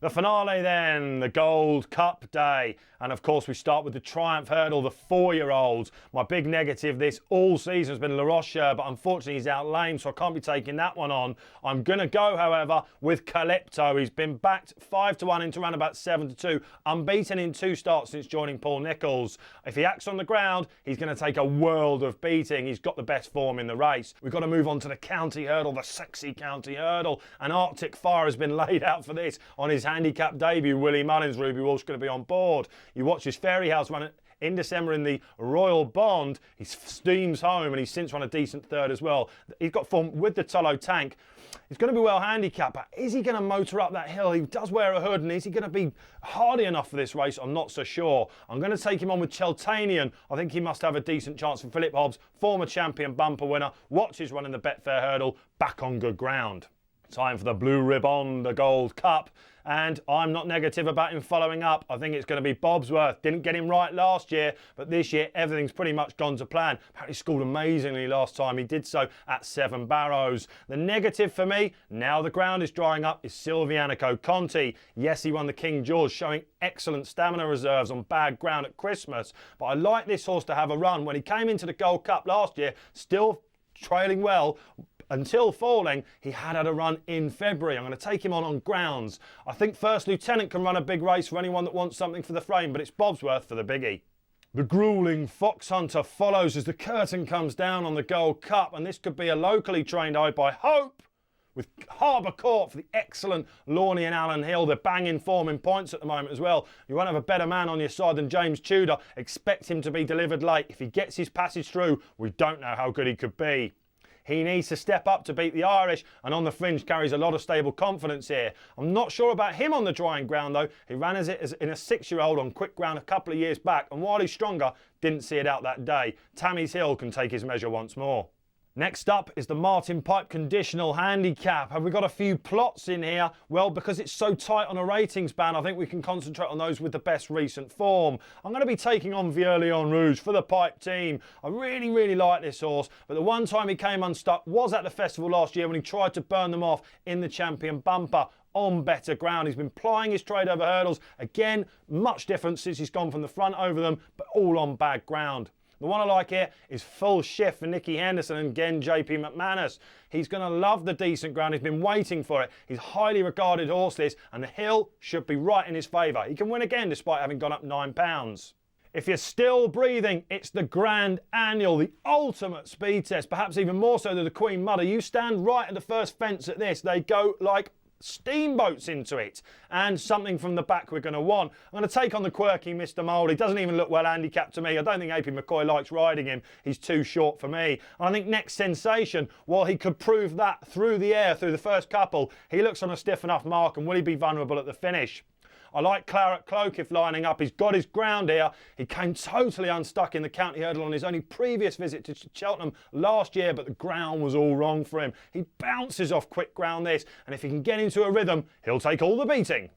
The finale then, the Gold Cup day. And of course we start with the Triumph Hurdle, the 4-year-olds. My big negative this all season has been La Roche, but unfortunately he's out lame, so I can't be taking that one on. I'm going to go, however, with Calypto. He's been backed 5-1 into around about 7-2, unbeaten in 2 starts since joining Paul Nicholls. If he acts on the ground, he's going to take a world of beating. He's got the best form in the race. We've got to move on to the County Hurdle, the sexy County Hurdle. An Arctic fire has been laid out for this on his handicap debut. Willie Mullins, Ruby Walsh going to be on board. You watch his Fairy House run in December in the Royal Bond. He steams home and he's since run a decent third as well. He's got form with the Tullow tank. He's going to be well handicapped, but is he going to motor up that hill? He does wear a hood, and is he going to be hardy enough for this race? I'm not so sure. I'm going to take him on with Cheltenham. I think he must have a decent chance for Philip Hobbs, former champion bumper winner. Watch his run in the Betfair Hurdle, back on good ground. Time for the Blue Ribbon, the Gold Cup. And I'm not negative about him following up. I think it's going to be Bobsworth. Didn't get him right last year, but this year everything's pretty much gone to plan. Apparently scored amazingly last time. He did so at 7 Barrows. The negative for me, now the ground is drying up, is Silvianico Conti. Yes, he won the King George, showing excellent stamina reserves on bad ground at Christmas. But I like this horse to have a run. When he came into the Gold Cup last year, still trailing well, until falling, he had a run in February. I'm going to take him on grounds. I think First Lieutenant can run a big race for anyone that wants something for the frame, but it's Bobsworth for the biggie. The gruelling Fox Hunter follows as the curtain comes down on the Gold Cup, and this could be a locally trained eye by Hope with Harbour Court for the excellent Lawney and Alan Hill. They're banging form in points at the moment as well. You won't have a better man on your side than James Tudor. Expect him to be delivered late. If he gets his passage through, we don't know how good he could be. He needs to step up to beat the Irish, and on the fringe carries a lot of stable confidence here. I'm not sure about him on the drying ground though. He ran as in a 6-year-old on quick ground a couple of years back, and while he's stronger, didn't see it out that day. Tammy's Hill can take his measure once more. Next up is the Martin Pipe Conditional Handicap. Have we got a few plots in here? Well, because it's so tight on a ratings band, I think we can concentrate on those with the best recent form. I'm going to be taking on Vieux-Lion Rouge for the Pipe team. I really like this horse, but the one time he came unstuck was at the festival last year when he tried to burn them off in the Champion Bumper on better ground. He's been plying his trade over hurdles. Again, much different since he's gone from the front over them, but all on bad ground. The one I like here is Full Shift for Nicky Henderson and again JP McManus. He's going to love the decent ground. He's been waiting for it. He's highly regarded horse this, and the hill should be right in his favour. He can win again despite having gone up £9. If you're still breathing, it's the Grand Annual, the ultimate speed test, perhaps even more so than the Queen Mother. You stand right at the first fence at this. They go like steamboats into it, and something from the back we're going to want. I'm going to take on the quirky Mr. Mould. He doesn't even look well handicapped to me. I don't think AP McCoy likes riding him. He's too short for me. And I think Next Sensation, while he could prove that through the air through the first couple, he looks on a stiff enough mark, and will he be vulnerable at the finish? I like Claret Cloak if lining up. He's got his ground here. He came totally unstuck in the County Hurdle on his only previous visit to Cheltenham last year, but the ground was all wrong for him. He bounces off quick ground this, and if he can get into a rhythm, he'll take all the beating.